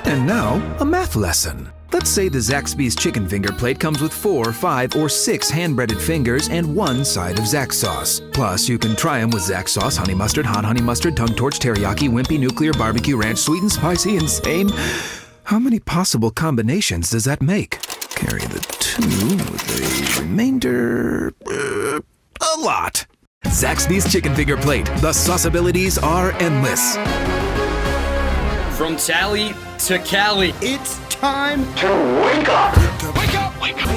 And now, a math lesson. Let's say the Zaxby's chicken finger plate comes with 4, 5, or 6 hand-breaded fingers and 1 side of Zax sauce. Plus, you can try them with Zax sauce, honey mustard, hot honey mustard, tongue torch, teriyaki, wimpy, nuclear, barbecue ranch, sweet and spicy, insane. How many possible combinations does that make? Carry the 2 with the remainder... a lot. Zaxby's chicken finger plate. The sauceabilities are endless. From Tally to Cali, It's time to wake up. Wake up! Wake up!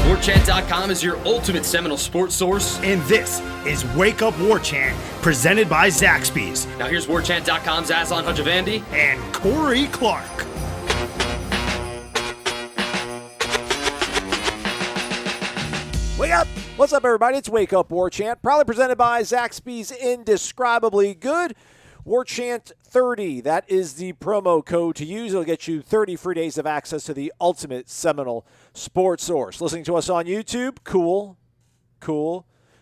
Warchant.com is your ultimate Seminole sports source. And this is Wake Up Warchant, presented by Zaxby's Now here's Warchant.com's Aslan Hajavandi. and Corey Clark. Wake up! What's up, everybody? It's Wake Up Warchant, proudly presented by Zaxby's Indescribably Good. Warchant 30, that is the promo code to use. It'll get you 30 free days of access to the ultimate Seminole sports source. Listening to us on YouTube, cool.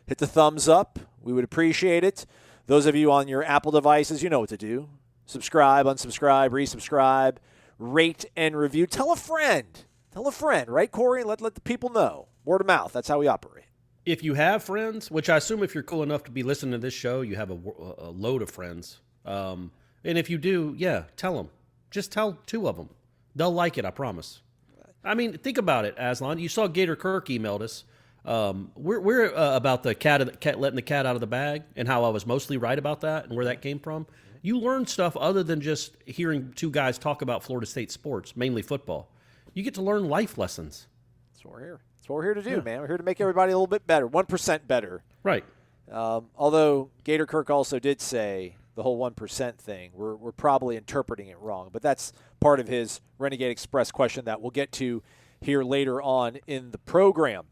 Hit the thumbs up. We would appreciate it. Those of you on your Apple devices, you know what to do. Subscribe, unsubscribe, resubscribe, rate, and review. Tell a friend. Right, Corey? Let the people know. Word of mouth. That's how we operate. If you have friends, which I assume if you're cool enough to be listening to this show, you have a load of friends. And if you do, yeah, tell them. Just tell 2 of them. They'll like it, I promise. I mean, think about it, Aslan. You saw Gator Kirk emailed us. We're about the cat letting the cat out of the bag and how I was mostly right about that and where that came from. You learn stuff other than just hearing 2 guys talk about Florida State sports, mainly football. You get to learn life lessons. That's what we're here. That's what we're here to do, man. We're here to make everybody a little bit better, 1% better. Right. Although Gator Kirk also did say the whole 1% thing, we're probably interpreting it wrong. But that's part of his Renegade Express question that we'll get to here later on in the program.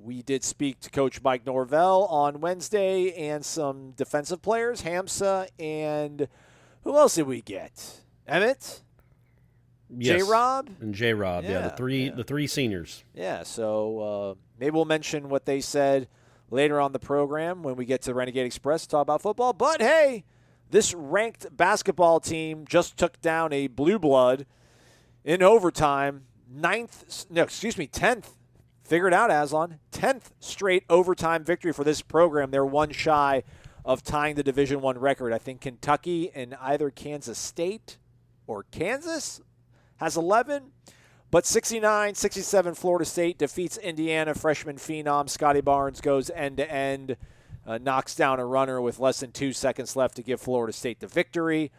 We did speak to Coach Mike Norvell on Wednesday and some defensive players, Hamza, and who else did we get? Emmett? Yes. J-Rob? And J-Rob, yeah, the three seniors. Yeah, so maybe we'll mention what they said later on the program when we get to Renegade Express to talk about football. But, hey, this ranked basketball team just took down a blue blood in overtime. 10th. Figure it out, Aslan. 10th straight overtime victory for this program. They're one shy of tying the Division I record. I think Kentucky and either Kansas State or Kansas has 11. But 69-67 Florida State defeats Indiana. Freshman phenom Scottie Barnes goes end-to-end, knocks down a runner with less than 2 seconds left to give Florida State the victory.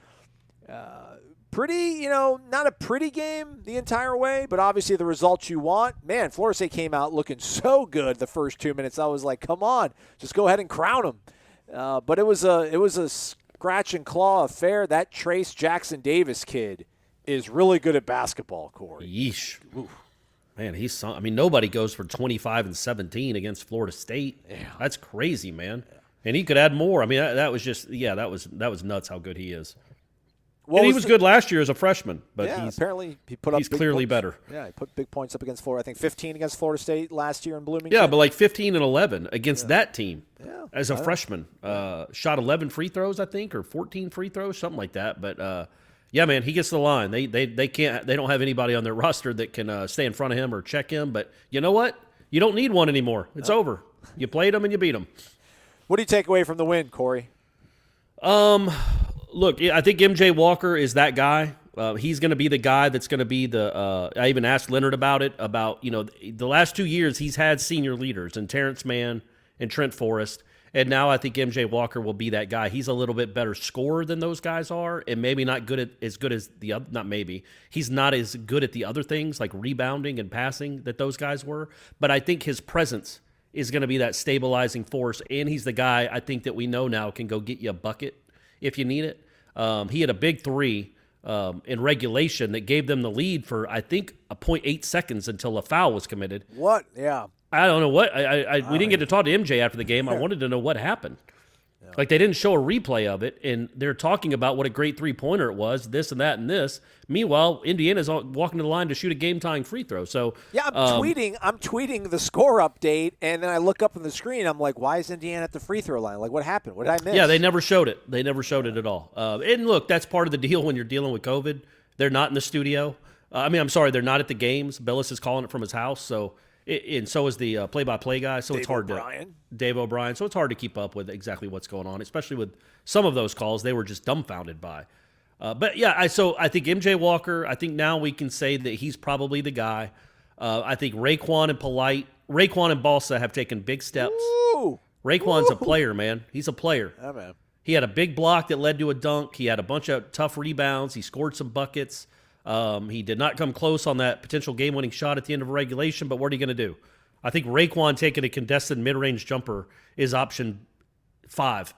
Pretty, not a pretty game the entire way, but obviously the results you want. Man, Florida State came out looking so good the first 2 minutes. I was like, come on, just go ahead and crown them. But it was a scratch and claw affair. That Trace Jackson Davis kid is really good at basketball, Corey. Yeesh. Ooh. Man, nobody goes for 25 and 17 against Florida State. Yeah. That's crazy, man. Yeah. And he could add more. I mean, that was just, that was nuts how good he is. And he was good last year as a freshman, but apparently he put up. He's clearly better. Yeah, he put big points up against Florida. I think 15 against Florida State last year in Bloomington. Yeah, but like 15 and 11 against that team as a freshman. Shot 11 free throws, I think, or 14 free throws, something like that. But yeah, man, he gets to the line. They don't have anybody on their roster that can stay in front of him or check him. But you know what? You don't need one anymore. It's over. You played them and you beat them. What do you take away from the win, Corey? Look, I think MJ Walker is that guy. He's going to be the guy that's going to be the I even asked Leonard about it, the last 2 years he's had senior leaders in Terrence Mann and Trent Forrest, and now I think MJ Walker will be that guy. He's a little bit better scorer than those guys are, and maybe not as good as the other, not maybe. He's not as good at the other things like rebounding and passing that those guys were, but I think his presence is going to be that stabilizing force, and he's the guy I think that we know now can go get you a bucket if you need it. He had a big 3 in regulation that gave them the lead for, I think, 0.8 seconds until a foul was committed. What? Yeah. I don't know what. We didn't get to talk to MJ after the game. I wanted to know what happened. Yeah. Like, they didn't show a replay of it, and they're talking about what a great three-pointer it was, this and that and this. Meanwhile, Indiana's walking to the line to shoot a game-tying free throw. So yeah, I'm tweeting the score update, and then I look up on the screen. I'm like, why is Indiana at the free throw line? Like, what happened? What did I miss? Yeah, they never showed it. They never showed it at all. And look, that's part of the deal when you're dealing with COVID. They're not in the studio. I'm sorry, they're not at the games. Billis is calling it from his house, and so is the play-by-play guy. So it's hard Dave O'Brien. So it's hard to keep up with exactly what's going on, especially with some of those calls they were just dumbfounded by. But yeah, I think MJ Walker. I think now we can say that he's probably the guy. I think Raekwon and Balsa have taken big steps. Ooh. Raekwon's a player, man. He's a player. Yeah, man. He had a big block that led to a dunk. He had a bunch of tough rebounds. He scored some buckets. He did not come close on that potential game-winning shot at the end of regulation, but what are you going to do? I think Raekwon taking a contested mid-range jumper is option 5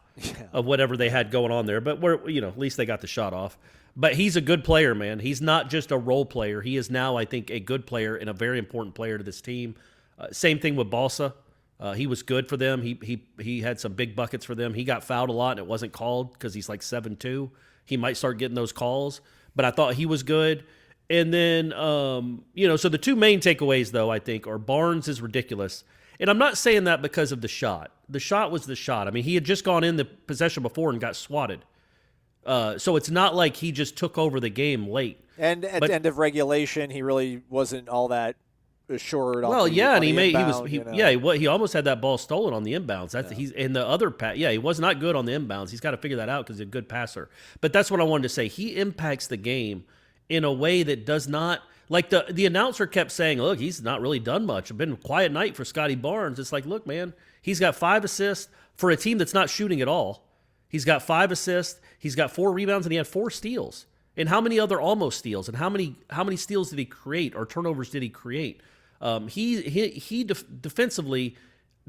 of whatever they had going on there. But at least they got the shot off. But he's a good player, man. He's not just a role player. He is now, I think, a good player and a very important player to this team. Same thing with Balsa. He was good for them. He had some big buckets for them. He got fouled a lot, and it wasn't called because he's like 7'2". He might start getting those calls. But I thought he was good. And then, so the two main takeaways, though, I think, are Barnes is ridiculous. And I'm not saying that because of the shot. The shot was the shot. I mean, he had just gone in the possession before and got swatted. So it's not like he just took over the game late. And at the end of regulation, he really wasn't all that assured. He almost had that ball stolen on the inbounds. He's in the other pass. Yeah, he was not good on the inbounds. He's got to figure that out because he's a good passer. But that's what I wanted to say. He impacts the game in a way that does not, like the announcer kept saying, look, he's not really done much. It's been a quiet night for Scottie Barnes. It's like, look, man, he's got 5 assists for a team that's not shooting at all. He's got 5 assists. He's got 4 rebounds, and he had 4 steals. And how many other almost steals? And how many steals did he create or turnovers did he create? Defensively,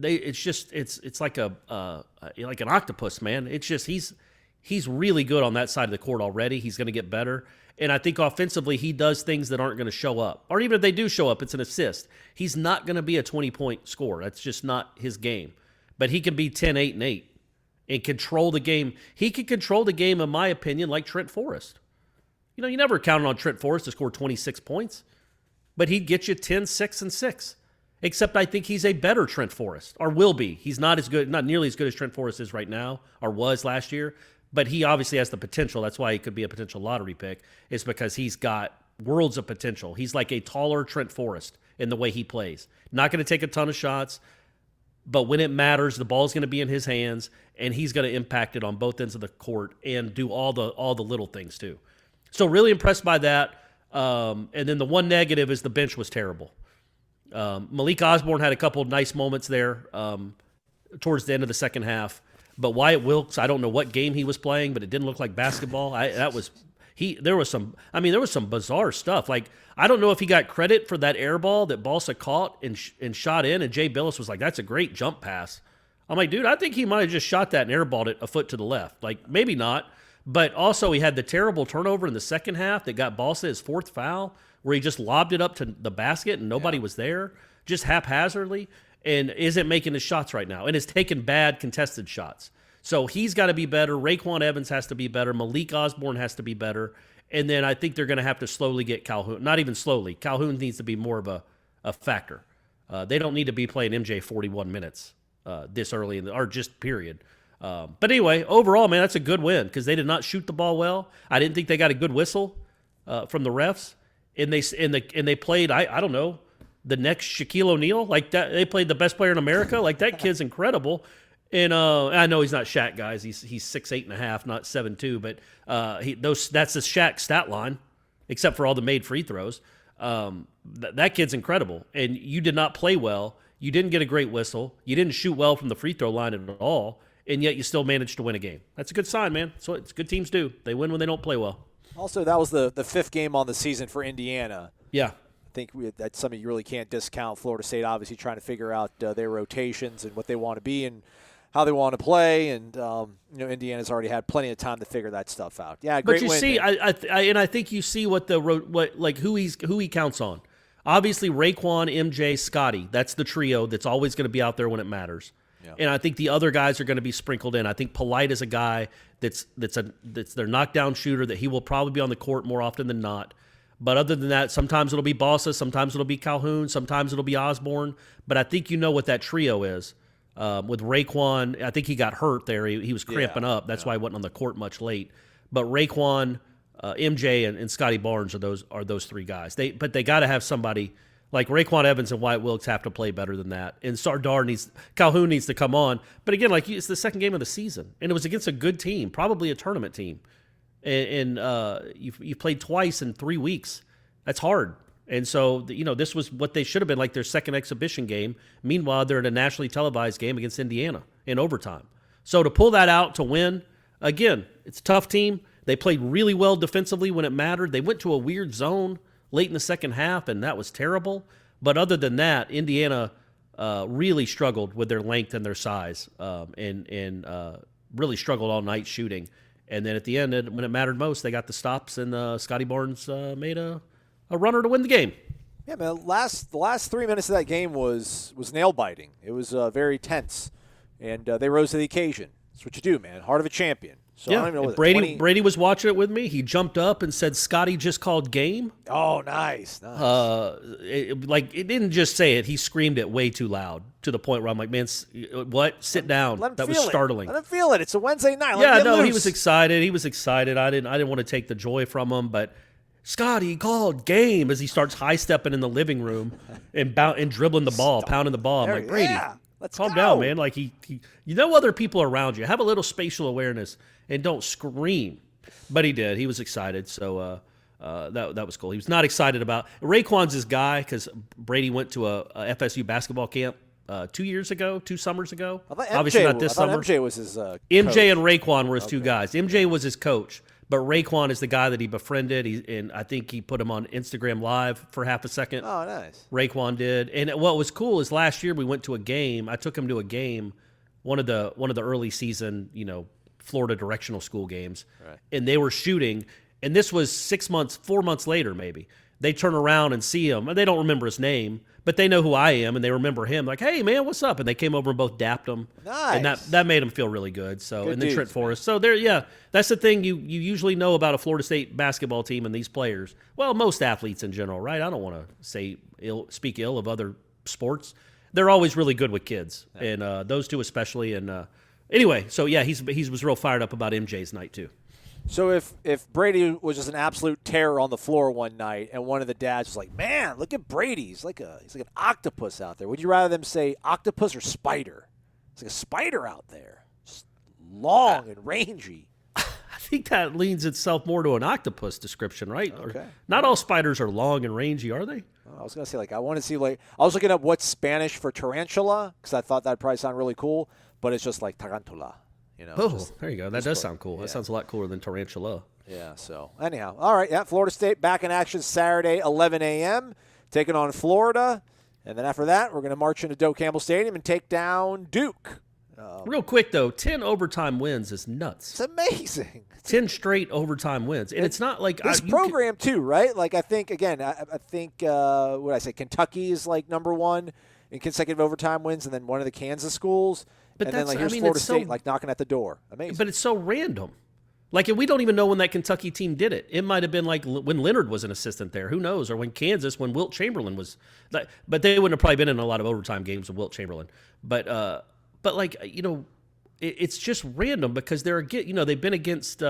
it's like like an octopus, man. It's just he's really good on that side of the court already. He's going to get better, and I think offensively he does things that aren't going to show up, or even if they do show up, it's an assist. He's not going to be a 20-point scorer. That's just not his game. But he can be 10, 8, and 8 and control the game. He can control the game, in my opinion, like Trent Forrest. You never counted on Trent Forrest to score 26 points. But he'd get you 10, 6, and 6. Except I think he's a better Trent Forrest, or will be. He's not nearly as good as Trent Forrest is right now, or was last year. But he obviously has the potential. That's why he could be a potential lottery pick. It's because he's got worlds of potential. He's like a taller Trent Forrest in the way he plays. Not going to take a ton of shots, but when it matters, the ball's going to be in his hands, and he's going to impact it on both ends of the court and do all the little things too. So really impressed by that. And then the one negative is the bench was terrible. Malik Osborne had a couple of nice moments there towards the end of the second half. But Wyatt Wilkes, I don't know what game he was playing, but it didn't look like basketball. There was some bizarre stuff. Like, I don't know if he got credit for that air ball that Balsa caught and shot in, and Jay Billis was like, that's a great jump pass. I'm like, dude, I think he might have just shot that and airballed it a foot to the left. Like, maybe not. But also he had the terrible turnover in the second half that got Balsa his 4th foul, where he just lobbed it up to the basket and nobody was there, just haphazardly, and isn't making his shots right now, and is taking bad contested shots. So he's got to be better. Raekwon Evans has to be better. Malik Osborne has to be better. And then I think they're going to have to slowly get Calhoun. Not even slowly. Calhoun needs to be more of a factor. They don't need to be playing MJ 41 minutes this early or just period. But anyway, overall, man, that's a good win because they did not shoot the ball well. I didn't think they got a good whistle from the refs, and they played. I don't know, the next Shaquille O'Neal, like that. They played the best player in America. Like, that kid's incredible. And I know he's not Shaq, guys. He's 6'8.5", not 7'2", but that's the Shaq stat line, except for all the made free throws. That kid's incredible, and you did not play well. You didn't get a great whistle. You didn't shoot well from the free throw line at all. And yet you still managed to win a game. That's a good sign, man. So it's good teams do. They win when they don't play well. Also, that was the 5th game on the season for Indiana. Yeah. I think that's something you really can't discount. Florida State obviously trying to figure out their rotations and what they want to be and how they want to play. And, Indiana's already had plenty of time to figure that stuff out. Yeah, great win. But you see, I think you see who he counts on. Obviously, Raekwon, MJ, Scottie. That's the trio that's always going to be out there when it matters. Yeah. And I think the other guys are going to be sprinkled in. I think Polite is a guy that's their knockdown shooter, that he will probably be on the court more often than not. But other than that, sometimes it'll be Balsa, sometimes it'll be Calhoun, sometimes it'll be Osborne. But I think you know what that trio is. With Raekwon, I think he got hurt there. He was cramping up. That's why he wasn't on the court much late. But Raekwon, MJ and Scottie Barnes are those three guys. But they got to have somebody like Raekwon Evans and Wyatt Wilkes have to play better than that. And Calhoun needs to come on. But again, like it's the second game of the season, and it was against a good team, probably a tournament team. And you've played twice in 3 weeks. That's hard. And so, this was what they should have been, like their second exhibition game. Meanwhile, they're in a nationally televised game against Indiana in overtime. So to pull that out to win, again, it's a tough team. They played really well defensively when it mattered. They went to a weird zone late in the second half, and that was terrible. But other than that, Indiana really struggled with their length and their size, and really struggled all night shooting. And then at the end, when it mattered most, they got the stops, and Scottie Barnes made a runner to win the game. Yeah, man. The last 3 minutes of that game was nail biting. It was very tense, and they rose to the occasion. That's what you do, man. Heart of a champion. So yeah, I don't even know Brady was watching it with me. He jumped up and said, "Scottie just called game." Oh, nice. It didn't just say it. He screamed it way too loud to the point where I'm like, "Man, what? Sit down." That was startling. Let him feel it. It's a Wednesday night. He was excited. I didn't want to take the joy from him, but Scottie called game as he starts high stepping in the living room and dribbling the ball, pounding the ball. I'm like, Brady, calm down, man. Like other people around you. Have a little spatial awareness and don't scream. But he did. He was excited. So that was cool. He was not excited about Raekwon's his guy because Brady went to a FSU basketball camp 2 summers ago. Obviously not this summer. MJ was his coach. MJ and Raekwon were his two guys. MJ was his coach. But Raekwon is the guy that he befriended, and I think he put him on Instagram Live for half a second. Oh, nice. Raekwon did. And what was cool is last year we went to a game. I took him to a game, one of the early season, Florida directional school games, right. And they were shooting. And this was 4 months later, maybe. They turn around and see him, and they don't remember his name, but they know who I am, and they remember him. Like, hey, man, what's up? And they came over and both dapped him. Nice. And that made him feel really good. So, and then Trent Forrest. So that's the thing you usually know about a Florida State basketball team and these players. Well, most athletes in general, right? I don't want to speak ill of other sports. They're always really good with kids, and those two especially. And anyway, so yeah, he was real fired up about MJ's night too. So if Brady was just an absolute terror on the floor one night, and one of the dads was like, "Man, look at Brady. He's like an octopus out there." Would you rather them say octopus or spider? It's like a spider out there, just long and rangy. I think that leans itself more to an octopus description, right? Okay. Not all spiders are long and rangy, are they? I was gonna say I want to see I was looking up what's Spanish for tarantula because I thought that'd probably sound really cool, but it's just like tarantula. There you go. That does sound cool. Yeah. That sounds a lot cooler than tarantula. Yeah, so anyhow. All right, Florida State back in action Saturday, 11 a.m., taking on Florida. And then after that, we're going to march into Doak Campbell Stadium and take down Duke. Real quick, though, 10 overtime wins is nuts. It's amazing. 10 straight overtime wins. And it's not like... This program, too, right? Like, I think, again, what did I say? Kentucky is, number one in consecutive overtime wins, and then one of the Kansas schools. But and then, here's Florida State, knocking at the door. Amazing. But it's so random. We don't even know when that Kentucky team did it. It might have been when Leonard was an assistant there. Who knows? Or when Wilt Chamberlain was. But they wouldn't have probably been in a lot of overtime games with Wilt Chamberlain. But it's just random because they've been against,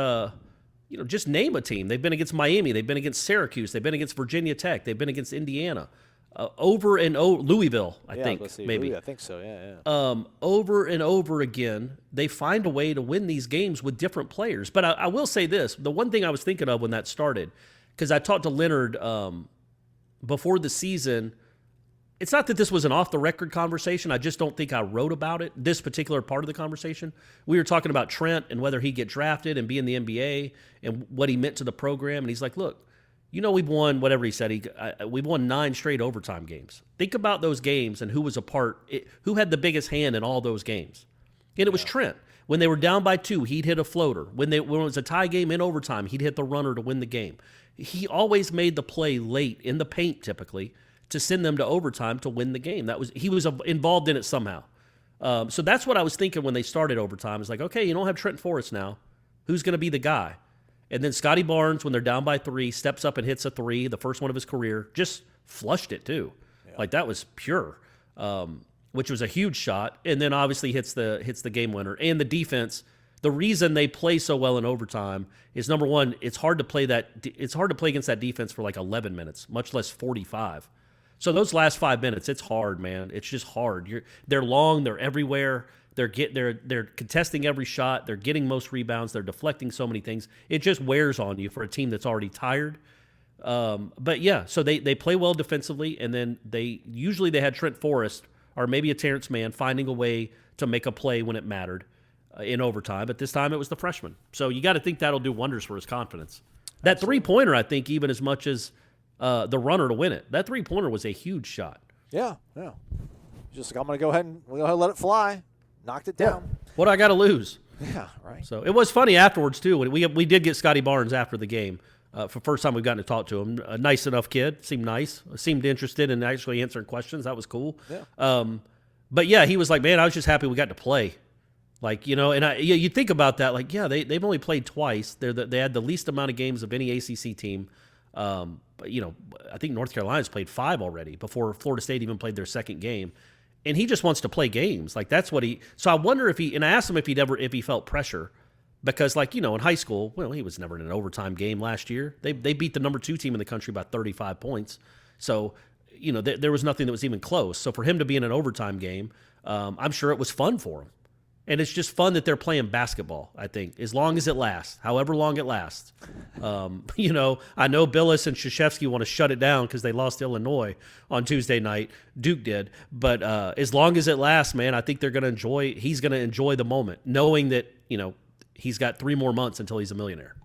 just name a team. They've been against Miami. They've been against Syracuse. They've been against Virginia Tech. They've been against Indiana. Over and over, Louisville, I think, maybe. I think so, yeah. Over and over again, they find a way to win these games with different players. But I will say this, the one thing I was thinking of when that started, because I talked to Leonard before the season, it's not that this was an off-the-record conversation. I just don't think I wrote about it, this particular part of the conversation. We were talking about Trent and whether he'd get drafted and be in the NBA and what he meant to the program. And he's like, look, we've won, whatever he said, we've won 9 straight overtime games. Think about those games and who was who had the biggest hand in all those games. And it was Trent. When they were down by 2, he'd hit a floater. When it was a tie game in overtime, he'd hit the runner to win the game. He always made the play late in the paint, typically, to send them to overtime to win the game. He was involved in it somehow. So that's what I was thinking when they started overtime. It's like, okay, you don't have Trent Forrest now. Who's going to be the guy? And then Scottie Barnes, when they're down by 3, steps up and hits a 3, the first one of his career, just flushed it too. Yeah. That was pure, which was a huge shot. And then obviously hits the game winner. And the defense the reason they play so well in overtime is, number one, it's hard to play against that defense for like 11 minutes, much less 45. So those last 5 minutes, it's hard, man. It's just hard. They're long. They're everywhere. They're contesting every shot. They're getting most rebounds. They're deflecting so many things. It just wears on you for a team that's already tired. But yeah, so they play well defensively, and then they had Trent Forrest or maybe a Terrence Mann finding a way to make a play when it mattered in overtime. But this time it was the freshman. So you got to think that'll do wonders for his confidence. That three-pointer, I think, even as much as the runner to win it, that three-pointer was a huge shot. Yeah. Just like, I'm going to go ahead and let it fly. Knocked it down. Yeah. What I got to lose? Yeah, right. So it was funny afterwards, too. We did get Scottie Barnes after the game. For the first time we've gotten to talk to him. A nice enough kid. Seemed nice. Seemed interested in actually answering questions. That was cool. Yeah. But, yeah, he was like, man, I was just happy we got to play. Like, and you think about that. Like, yeah, they've only played twice. They had the least amount of games of any ACC team. But, I think North Carolina's played 5 already before Florida State even played their second game. And he just wants to play games. Like, that's what so I wonder and I asked him if he felt pressure. Because, like, in high school, well, he was never in an overtime game last year. They beat the number 2 team in the country by 35 points. So, there was nothing that was even close. So for him to be in an overtime game, I'm sure it was fun for him. And it's just fun that they're playing basketball, I think, as long as it lasts, however long it lasts. I know Billis and Krzyzewski want to shut it down because they lost to Illinois on Tuesday night. Duke did. But as long as it lasts, man, I think he's going to enjoy the moment, knowing that, he's got 3 more months until he's a millionaire.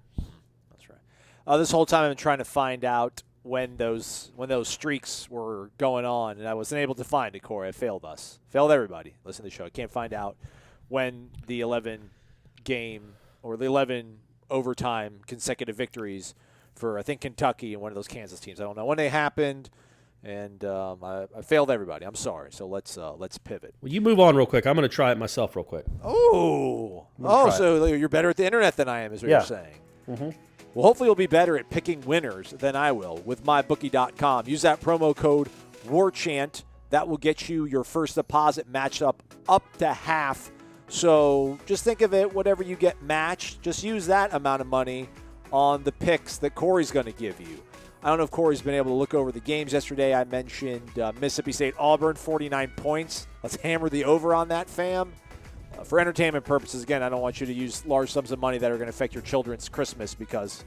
That's right. This whole time I've been trying to find out when those streaks were going on, and I wasn't able to find it, Corey. It failed us. Failed everybody. Listen to the show. I can't find out when the 11 game or the 11 overtime consecutive victories for, I think, Kentucky and one of those Kansas teams. I don't know when they happened, and I failed everybody. I'm sorry. So let's pivot. Well, you move on real quick. I'm going to try it myself real quick. So you're better at the internet than I am, is what you're saying. Mm-hmm. Well, hopefully you'll be better at picking winners than I will with mybookie.com. Use that promo code WARCHANT. That will get you your first deposit matched up to half. So just think of it, whatever you get matched, just use that amount of money on the picks that Corey's going to give you. I don't know if Corey's been able to look over the games yesterday. I mentioned Mississippi State Auburn, 49 points. Let's hammer the over on that, fam. For entertainment purposes, again, I don't want you to use large sums of money that are going to affect your children's Christmas because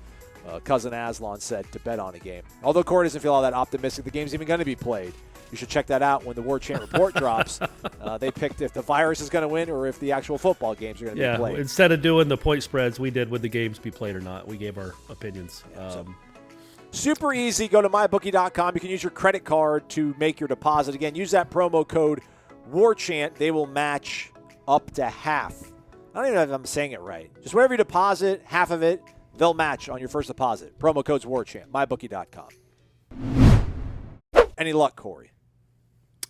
Cousin Aslan said to bet on a game. Although Corey doesn't feel all that optimistic the game's even going to be played. You should check that out when the War Chant report drops. They picked if the virus is going to win or if the actual football games are going to be played. Instead of doing the point spreads, we did would the games be played or not. We gave our opinions. Super easy. Go to mybookie.com. You can use your credit card to make your deposit. Again, use that promo code WARCHANT. They will match up to half. I don't even know if I'm saying it right. Just wherever you deposit, half of it, they'll match on your first deposit. Promo code's WARCHANT. mybookie.com. Any luck, Corey?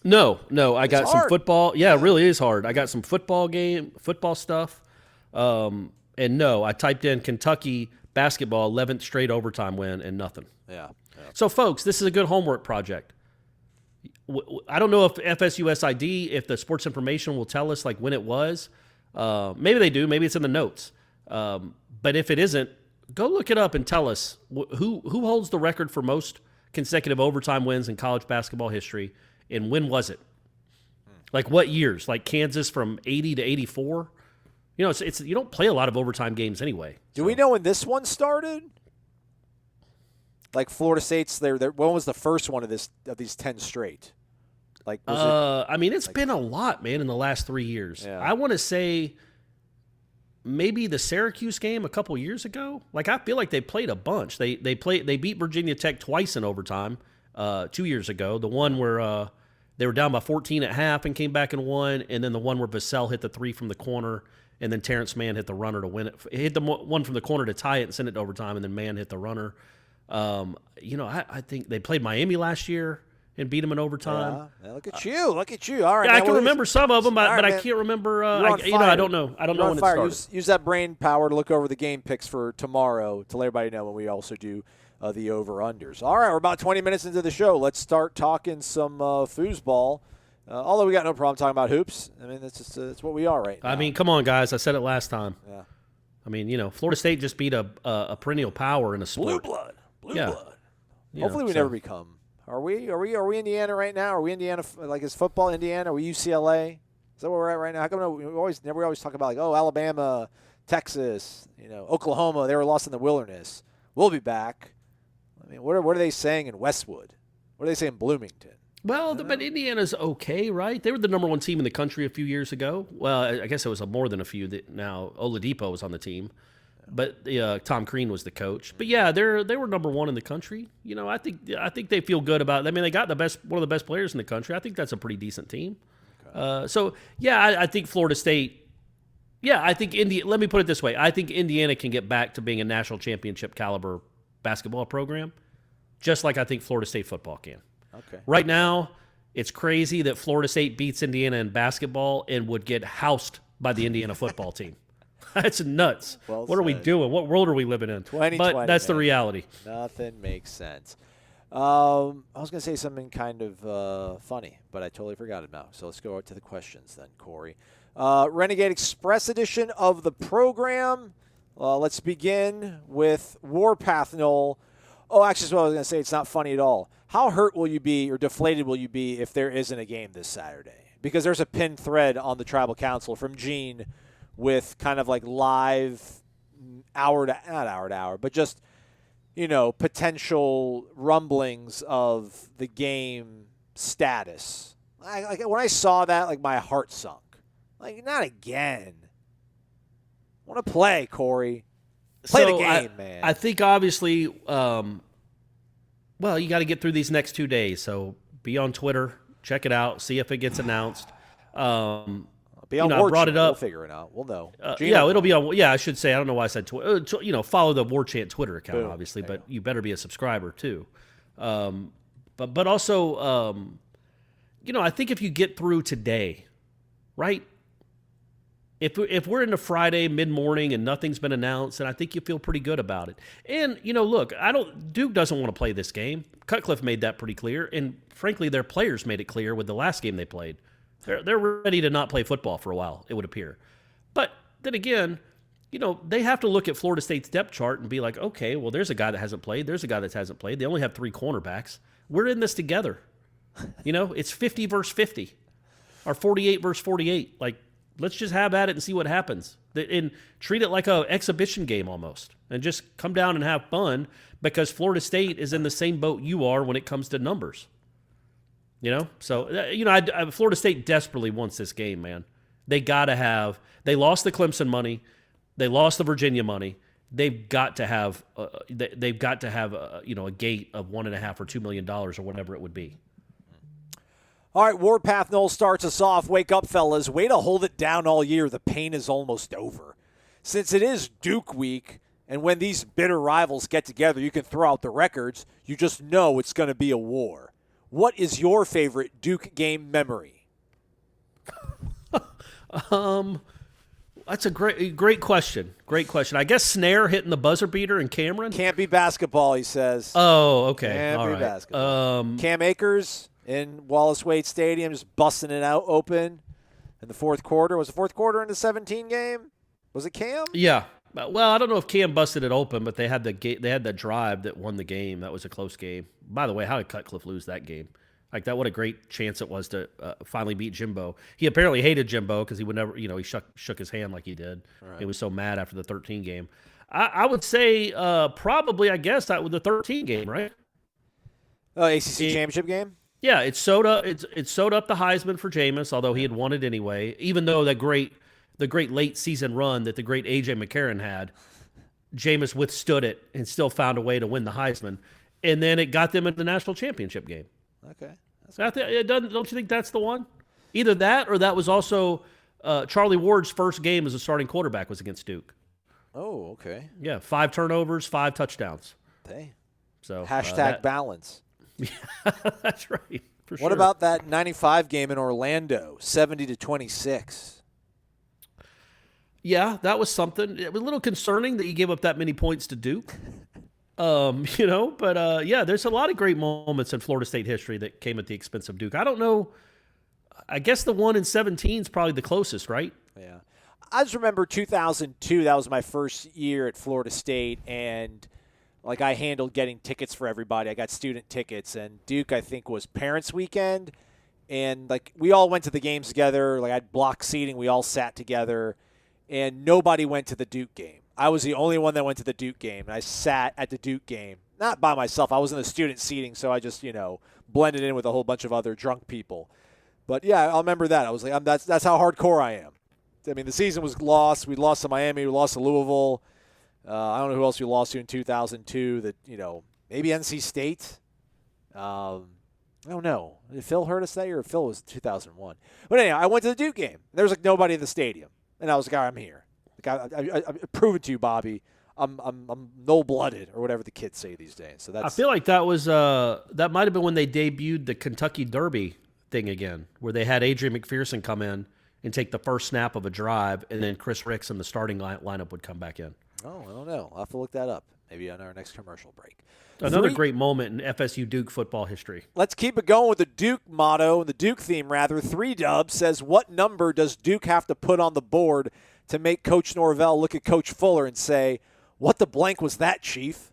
No. I got some football. Yeah, it really is hard. I got some football stuff. And no, I typed in Kentucky basketball 11th straight overtime win and nothing. Yeah. So, folks, this is a good homework project. I don't know if FSUSID, if the sports information will tell us like when it was. Maybe they do. Maybe it's in the notes. But if it isn't, go look it up and tell us who holds the record for most consecutive overtime wins in college basketball history, and when was it? Like what years? Like Kansas from 80 to 84? It's you don't play a lot of overtime games anyway. Do we know when this one started? Like Florida State's when was the first one of these 10 straight? Like it's been a lot, man, in the last 3 years. Yeah. I want to say maybe the Syracuse game a couple years ago. Like I feel like they played a bunch. They beat Virginia Tech twice in overtime 2 years ago. The one where they were down by 14 at half and came back and won, and then the one where Vassell hit the 3 from the corner, and then Terrence Mann hit the runner to win it. He hit the one from the corner to tie it and send it to overtime, and then Mann hit the runner. I think they played Miami last year and beat them in overtime. Yeah, look at you. All right. Yeah, I can remember some of them, but I can't remember. I don't know. I don't know when it started. Use that brain power to look over the game picks for tomorrow to let everybody know when we also do the over-unders. All right, we're about 20 minutes into the show. Let's start talking some foosball. Although we got no problem talking about hoops. I mean, it's what we are right now. I mean, come on, guys. I said it last time. Yeah. I mean, Florida State just beat a perennial power in a sport. Blue blood. Yeah, Hopefully we never become. Are we Indiana right now? Are we Indiana, like, is football Indiana? Are we UCLA? Is that where we're at right now? How come we always talk about, like, Alabama, Texas, Oklahoma, they were lost in the wilderness. We'll be back. I mean, what are they saying in Westwood? What are they saying in Bloomington? Well, but Indiana's okay, right? They were the number one team in the country a few years ago. Well, I guess it was more than a few. Now Oladipo was on the team, but Tom Crean was the coach. But yeah, they were number one in the country. I think they feel good about it. I mean, they got one of the best players in the country. I think that's a pretty decent team. Okay. So yeah, I think Florida State. Yeah, I think Let me put it this way: I think Indiana can get back to being a national championship caliber basketball program, just like I think Florida State football can. Okay. Right now, it's crazy that Florida State beats Indiana in basketball and would get housed by the Indiana football team. That's nuts. Well what are we doing? What world are we living in? 2020, but that's the reality. Nothing makes sense. I was going to say something kind of funny, but I totally forgot it now. So let's go out to the questions then, Corey. Renegade Express edition of the program. Let's begin with Warpath Knoll. Oh, actually, that's what I was going to say. It's not funny at all. How hurt will you be or deflated will you be if there isn't a game this Saturday? Because there's a pinned thread on the Tribal Council from Gene with kind of like live not hour to hour, but just, potential rumblings of the game status. When I saw that, like, my heart sunk. Like, not again. I want to play, Corey. Play the game, man. I think obviously, you got to get through these next 2 days. So be on Twitter, check it out, see if it gets announced. Be on I brought it up. We'll figure it out. We'll know. It'll be on. Yeah, I should say. I don't know why I said Twitter. Follow the Warchant Twitter account, Boom. obviously, but you better be a subscriber too. But also, I think if you get through today, right? If we're into Friday mid-morning and nothing's been announced, then I think you feel pretty good about it. And look, Duke doesn't want to play this game. Cutcliffe made that pretty clear, and frankly, their players made it clear with the last game they played. They're ready to not play football for a while, it would appear. But then again, they have to look at Florida State's depth chart and be like, okay, well, there's a guy that hasn't played. There's a guy that hasn't played. They only have 3 cornerbacks. We're in this together. It's 50 versus 50 or 48 versus 48. Like, let's just have at it and see what happens. And treat it like an exhibition game almost. And just come down and have fun because Florida State is in the same boat you are when it comes to numbers. So, Florida State desperately wants this game, man. They lost the Clemson money. They lost the Virginia money. They've got to have, a gate of $1.5 or $2 million or whatever it would be. All right, Warpath Knoll starts us off. Wake up, fellas. Way to hold it down all year. The pain is almost over. Since it is Duke week, and when these bitter rivals get together, you can throw out the records. You just know it's going to be a war. What is your favorite Duke game memory? That's a great question. Great question. I guess Snare hitting the buzzer beater in Cameron. Can't be basketball, he says. Oh, okay. Can't All be right. basketball. Cam Akers in Wallace Wade Stadium, just busting it out open in the fourth quarter. Was the fourth quarter in the 17 game? Was it Cam? Yeah. Well, I don't know if Cam busted it open, but they had the drive that won the game. That was a close game. By the way, how did Cutcliffe lose that game? Like, that, what a great chance it was to finally beat Jimbo. He apparently hated Jimbo because he would never, he shook his hand like he did. Right. He was so mad after the 13 game. I would say probably, I guess, that was the 13 game, right? Oh, ACC championship game? Yeah, it sewed up the Heisman for Jameis, although he had won it anyway. Even though the great late season run that the great A.J. McCarron had, Jameis withstood it and still found a way to win the Heisman. And then it got them into the national championship game. Okay. Don't you think that's the one? Either that or that was also Charlie Ward's first game as a starting quarterback was against Duke. Oh, okay. Yeah, 5 turnovers, 5 touchdowns. Hey. So balance. Yeah, that's right. For sure. What about that 95 game in Orlando, 70-26? Yeah, that was something. It was a little concerning that you gave up that many points to Duke. But there's a lot of great moments in Florida State history that came at the expense of Duke. I don't know. I guess the one in 17 is probably the closest, right? Yeah. I just remember 2002. That was my first year at Florida State, and like I handled getting tickets for everybody. I got student tickets, and Duke, I think, was Parents Weekend, and like we all went to the games together. Like I had block seating, we all sat together, and nobody went to the Duke game. I was the only one that went to the Duke game, and I sat at the Duke game, not by myself. I was in the student seating, so I just blended in with a whole bunch of other drunk people. But yeah, I'll remember that. I was like, that's how hardcore I am. I mean, the season was lost. We lost to Miami. We lost to Louisville. I don't know who else we lost to in 2002. That maybe NC State. I don't know. Did Phil hurt us that year? Or Phil was 2001. But anyhow, I went to the Duke game. There was like nobody in the stadium, and I was like, I'm here. Like I prove it to you, Bobby. I'm no-blooded or whatever the kids say these days. So that's. I feel like that was that might have been when they debuted the Kentucky Derby thing again, where they had Adrian McPherson come in and take the first snap of a drive, and then Chris Ricks in the starting lineup would come back in. Oh, I don't know. I'll have to look that up. Maybe on our next commercial break. Another great moment in FSU Duke football history. Let's keep it going with the Duke motto, the Duke theme, rather. 3Dub says, what number does Duke have to put on the board to make Coach Norvell look at Coach Fuller and say, what the blank was that, Chief?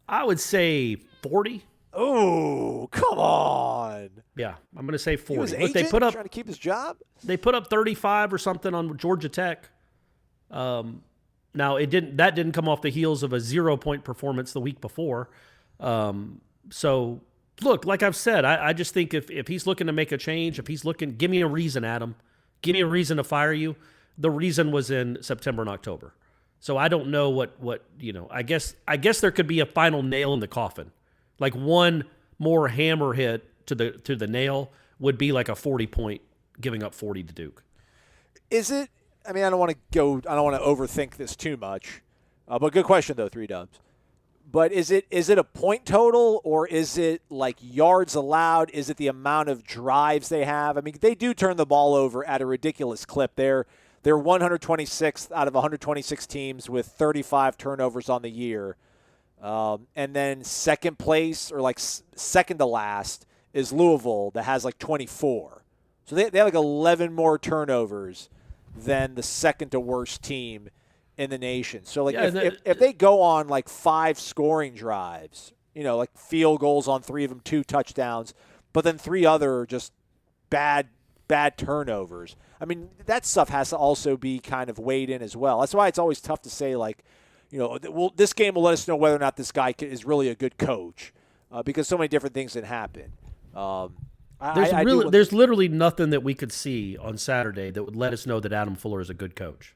I would say 40. Oh, come on. Yeah, I'm going to say 40. He was Look, they put up trying to keep his job? They put up 35 or something on Georgia Tech. Now that didn't come off the heels of a 0-point performance the week before. So look, like I've said, I just think if he's looking to make a change, if he's looking, give me a reason, Adam. Give me a reason to fire you. The reason was in September and October. So I don't know what I guess there could be a final nail in the coffin. Like one more hammer hit to the nail would be like a 40-point, giving up 40 to Duke. Is it? I mean, I don't want to overthink this too much. But good question though, 3Dubs. But is it a point total, or is it like yards allowed? Is it the amount of drives they have? I mean, they do turn the ball over at a ridiculous clip. They're 126th out of 126 teams with 35 turnovers on the year. And then second place, or like second to last, is Louisville, that has like 24. So they have like 11 more turnovers than the second to worst team in the nation. So like if they go on like 5 scoring drives, like field goals on 3 of them, 2 touchdowns, but then 3 other just bad turnovers. I mean, that stuff has to also be kind of weighed in as well. That's why it's always tough to say like, this game will let us know whether or not this guy is really a good coach, because so many different things can happen. There's literally nothing that we could see on Saturday that would let us know that Adam Fuller is a good coach.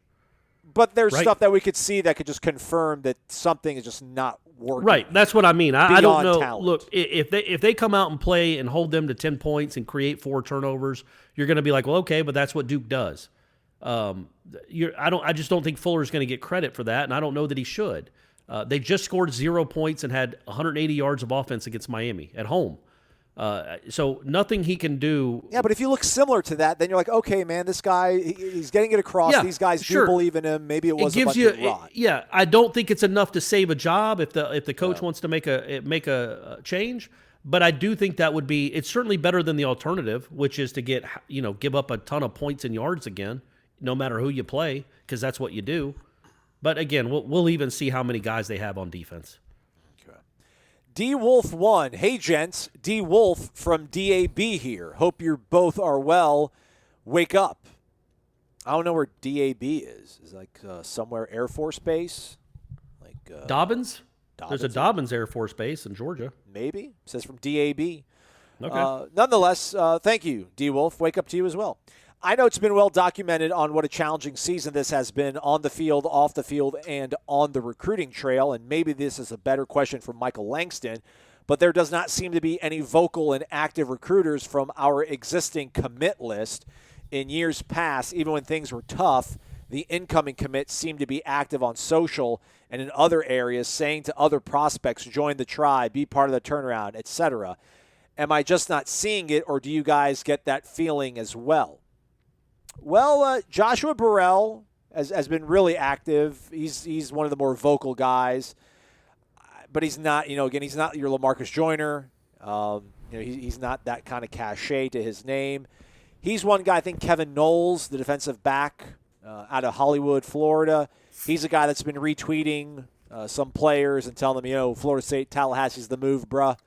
But there's stuff that we could see that could just confirm that something is just not working. Right, that's what I mean. I don't know. Talent. Look, if they come out and play and hold them to 10 points and create 4 turnovers, you're going to be like, well, okay, but that's what Duke does. I just don't think Fuller's going to get credit for that, and I don't know that he should. They just scored 0 points and had 180 yards of offense against Miami at home. So nothing he can do. Yeah, but if you look similar to that, then you're like, okay, man, this guy, he's getting it across. These guys do believe in him. Maybe it was a bunch of rot. I don't think it's enough to save a job if the coach wants to make a change. But I do think that would be. It's certainly better than the alternative, which is to give up a ton of points and yards again, no matter who you play, because that's what you do. But again, we'll even see how many guys they have on defense. D Wolf 1. Hey, gents. D Wolf from DAB here. Hope you both are well. Wake up. I don't know where DAB is. Is it like somewhere Air Force Base? Like Dobbins? There's a Dobbins Air Force Base in Georgia. Maybe. It says from DAB. Okay. Nonetheless, thank you, D Wolf. Wake up to you as well. I know it's been well documented on what a challenging season this has been on the field, off the field, and on the recruiting trail, and maybe this is a better question for Michael Langston, but there does not seem to be any vocal and active recruiters from our existing commit list. In years past, even when things were tough, the incoming commits seemed to be active on social and in other areas, saying to other prospects, join the tribe, be part of the turnaround, etc. Am I just not seeing it, or do you guys get that feeling as well? Well, Joshua Burrell has been really active. He's one of the more vocal guys, but he's not. He's not your LaMarcus Joyner. He's not that kind of cachet to his name. He's one guy. I think Kevin Noles, the defensive back out of Hollywood, Florida. He's a guy that's been retweeting some players and telling them, Florida State, Tallahassee's the move, bruh.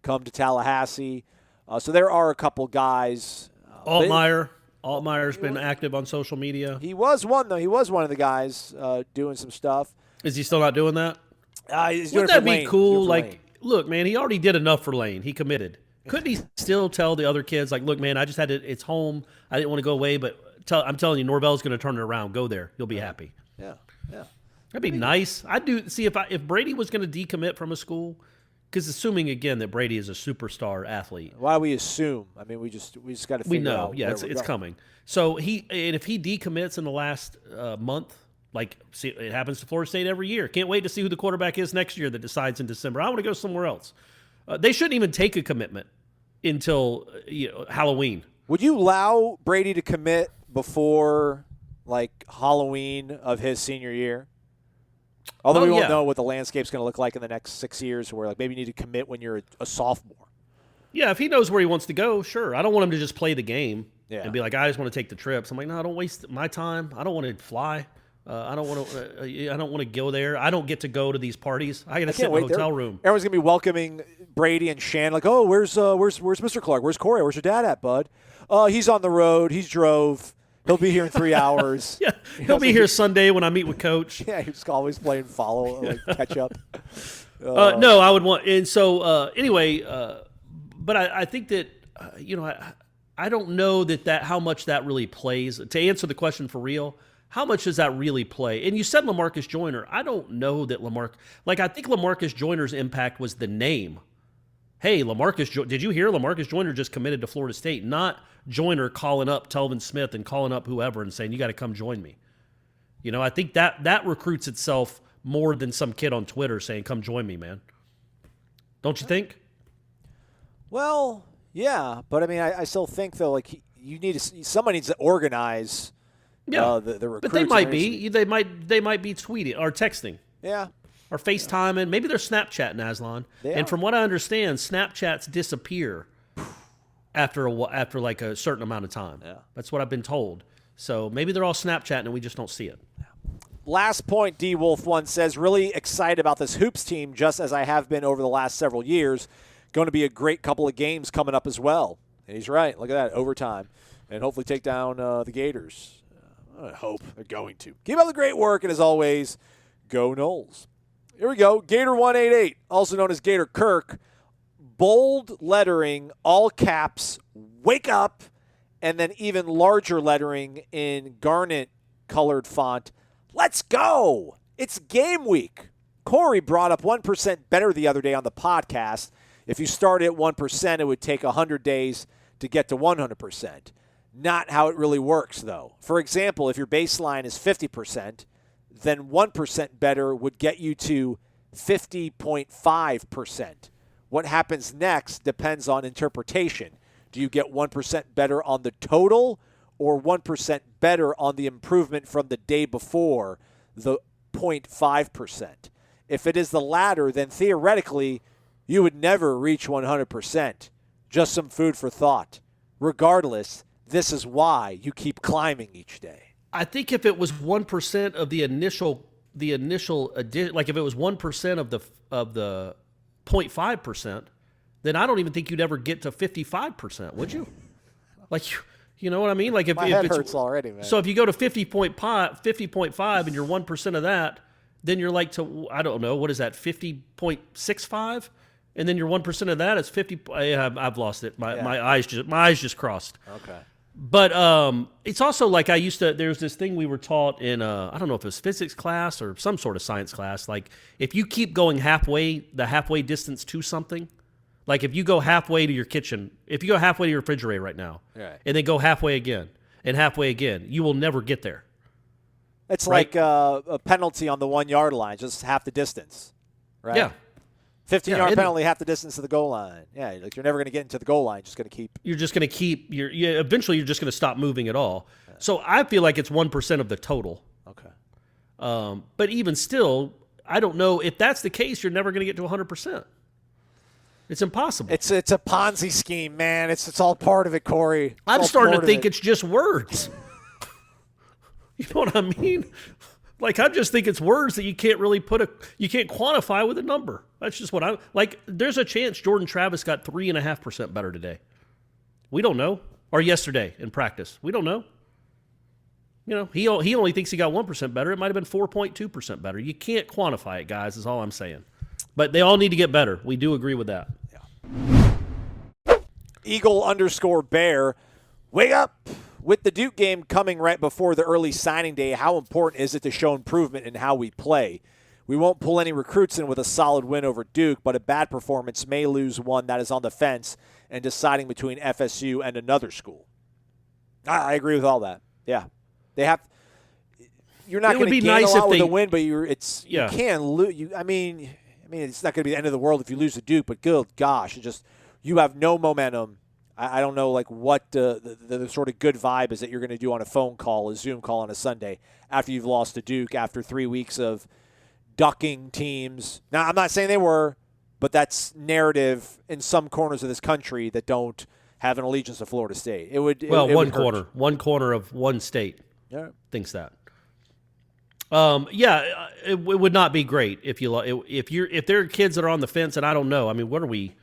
Come to Tallahassee. So there are a couple guys. Altmaier's been active on social media. He was one, though. He was one of the guys doing some stuff. Is he still not doing that? Wouldn't that be cool? Like, look, man, he already did enough for Lane. He committed. Couldn't he still tell the other kids, like, look, man, I just had it. It's home. I didn't want to go away, but I'm telling you, Norvell's going to turn it around. Go there. You'll be happy. Yeah. That'd be nice. I do see if Brady was going to decommit from a school, because assuming again that Brady is a superstar athlete. Why we assume? I mean, we just got to figure out. Yeah, it's coming. So if he decommits in the last month, like, see, it happens to Florida State every year. Can't wait to see who the quarterback is next year that decides in December. I want to go somewhere else. They shouldn't even take a commitment until Halloween. Would you allow Brady to commit before like Halloween of his senior year? Although we won't know what the landscape's going to look like in the next 6 years, where like maybe you need to commit when you're a sophomore. Yeah, if he knows where he wants to go, sure. I don't want him to just play the game and be like, I just want to take the trips. I'm like, no, don't waste my time. I don't want to fly. I don't want to go there. I don't get to go to these parties. I got to sit in a hotel room. Everyone's gonna be welcoming Brady and Shan. Like, oh, where's Mr. Clark? Where's Corey? Where's your dad at, bud? He's on the road. He's drove. He'll be here in 3 hours. Yeah, he'll be here Sunday when I meet with Coach. Yeah, he's always playing catch up. No, I would want. And so anyway, but I think that I don't know that how much that really plays. To answer the question for real, how much does that really play? And you said LaMarcus Joyner. I don't know that I think LaMarcus Joyner's impact was the name. Hey, did you hear LaMarcus Joyner just committed to Florida State? Not Joyner calling up Telvin Smith and calling up whoever and saying, you got to come join me. I think that recruits itself more than some kid on Twitter saying, come join me, man. Don't you think? Well, yeah. But, I mean, I still think, though, like somebody needs to organize the recruits. But they might be tweeting or texting. Yeah. Or FaceTiming. Maybe they're Snapchatting, Aslan. And from what I understand, Snapchats disappear after like a certain amount of time. Yeah. That's what I've been told. So maybe they're all Snapchatting and we just don't see it. Last point, D Wolf 1 says, really excited about this Hoops team, just as I have been over the last several years. Going to be a great couple of games coming up as well. And he's right. Look at that, overtime. And hopefully take down the Gators. I hope they're going to. Keep up the great work, and as always, go Noles. Here we go. Gator 188, also known as Gator Kirk. Bold lettering, all caps, wake up, and then even larger lettering in garnet-colored font. Let's go. It's game week. Corey brought up 1% better the other day on the podcast. If you start at 1%, it would take 100 days to get to 100%. Not how it really works, though. For example, if your baseline is 50%, then 1% better would get you to 50.5%. What happens next depends on interpretation. Do you get 1% better on the total or 1% better on the improvement from the day before, the 0.5%? If it is the latter, then theoretically, you would never reach 100%. Just some food for thought. Regardless, this is why you keep climbing each day. I think if it was 1% of the initial addition, like if it was 1% of the 0.5%, then I don't even think you'd ever get to 55%, would you? Like, you know what I mean? Like if my head it's, hurts already, man. So if you go to 50.5 and you're 1% of that, then you're like to, I don't know, what is that, 50.65? And then you're 1% of that, it's 50. I've lost it. My eyes just crossed. Okay. But it's also like there's this thing we were taught in, I don't know if it was physics class or some sort of science class. Like if you keep going the halfway distance to something, like if you go halfway to your kitchen, if you go halfway to your refrigerator right now, right, and then go halfway again and halfway again, you will never get there. It's right? Like a penalty on the 1 yard line, just half the distance, right? Yeah. 15-yard penalty, half the distance to the goal line. Yeah, like you're never going to get into the goal line. You're just going to keep. Eventually, you're just going to stop moving at all. Yeah. So I feel like it's 1% of the total. Okay. But even still, I don't know if that's the case. You're never going to get to 100%. It's impossible. It's a Ponzi scheme, man. It's all part of it, Corey. I'm starting to think it's just words. You know what I mean? Like, I just think it's words that you can't really you can't quantify with a number. That's just what like, there's a chance Jordan Travis got 3.5% better today. We don't know. Or yesterday in practice. We don't know. You know, he only thinks he got 1% better. It might have been 4.2% better. You can't quantify it, guys, is all I'm saying. But they all need to get better. We do agree with that. Yeah. Eagle_Bear. Wake up! With the Duke game coming right before the early signing day, how important is it to show improvement in how we play? We won't pull any recruits in with a solid win over Duke, but a bad performance may lose one that is on the fence and deciding between FSU and another school. I agree with all that. Yeah. They have. You're not going to gain a lot with a win, but you can lose. I mean, it's not going to be the end of the world if you lose to Duke, but good gosh, you have no momentum. I don't know what the sort of good vibe is that you're going to do on a phone call, a Zoom call on a Sunday after you've lost to Duke after 3 weeks of ducking teams. Now, I'm not saying they were, but that's narrative in some corners of this country that don't have an allegiance to Florida State. One corner of one state thinks that. It would not be great if there are kids that are on the fence, and I don't know. I mean, what are we?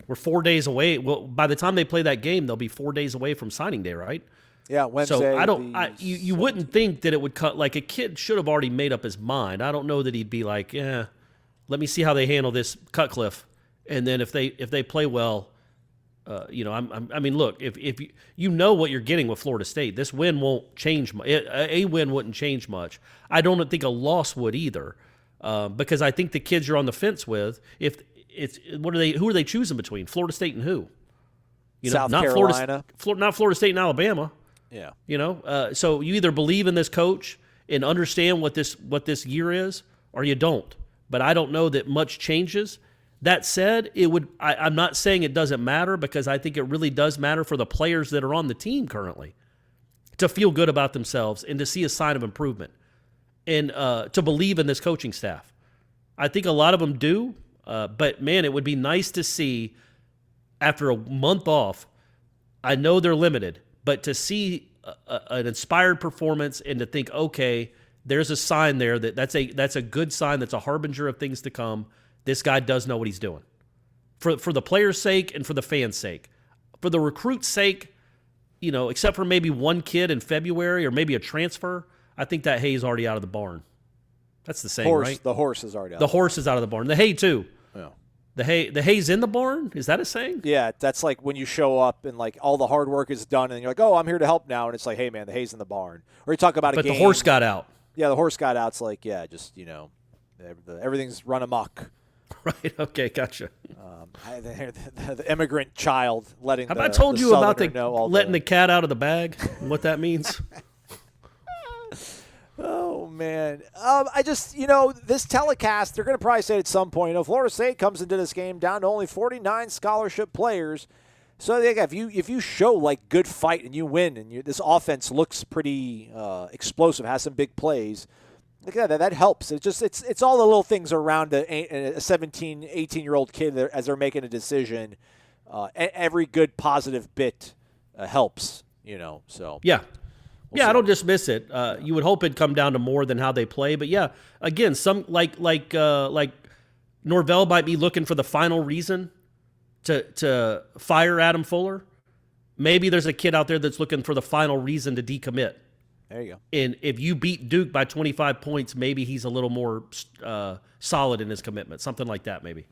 We're 4 days away. Well, by the time they play that game, they'll be 4 days away from signing day, right? Yeah, Wednesday. So you wouldn't think that it would cut. Like, a kid should have already made up his mind. I don't know that he'd be like, let me see how they handle this Cutcliffe, and then if they play well, I mean, look, if you know what you're getting with Florida State, this win won't change. A win wouldn't change much. I don't think a loss would either, because I think the kids you're on the fence with, who are they choosing between? Florida State and who? South Carolina. Not Florida State and Alabama. Yeah. So you either believe in this coach and understand what this year is, or you don't. But I don't know that much changes. That said, I'm not saying it doesn't matter, because I think it really does matter for the players that are on the team currently to feel good about themselves and to see a sign of improvement and to believe in this coaching staff. I think a lot of them do, but, man, it would be nice to see after a month off. I know they're limited, but to see an inspired performance and to think, okay, there's a sign there that's a good sign, that's a harbinger of things to come. This guy does know what he's doing. For the player's sake and for the fans' sake. For the recruit's sake, except for maybe one kid in February or maybe a transfer, I think that hay's already out of the barn. That's the saying, right? The horse is already out. The horse is out of the barn. The hay, too. Yeah. The hay's in the barn? Is that a saying? Yeah, that's like when you show up and all the hard work is done and you're like, oh, I'm here to help now. And it's like, hey, man, the hay's in the barn. Or you talk about a game. But the horse got out. Yeah, the horse got out. It's like, everything's run amok. Right. Okay. Gotcha. The immigrant child letting. Have I told you about letting the cat out of the bag and what that means? Oh man, this telecast, they're going to probably say at some point, Florida State comes into this game down to only 49 scholarship players. So if you show good fight and you win and this offense looks pretty explosive, has some big plays. That helps. It's all the little things around a 17, 18-year-old kid as they're making a decision. Every good positive bit helps, So yeah, we'll see. I don't dismiss it. You would hope it'd come down to more than how they play, but yeah, again, some like Norvell might be looking for the final reason to fire Adam Fuller. Maybe there's a kid out there that's looking for the final reason to decommit. There you go. And if you beat Duke by 25 points, maybe he's a little more solid in his commitment. Something like that, maybe.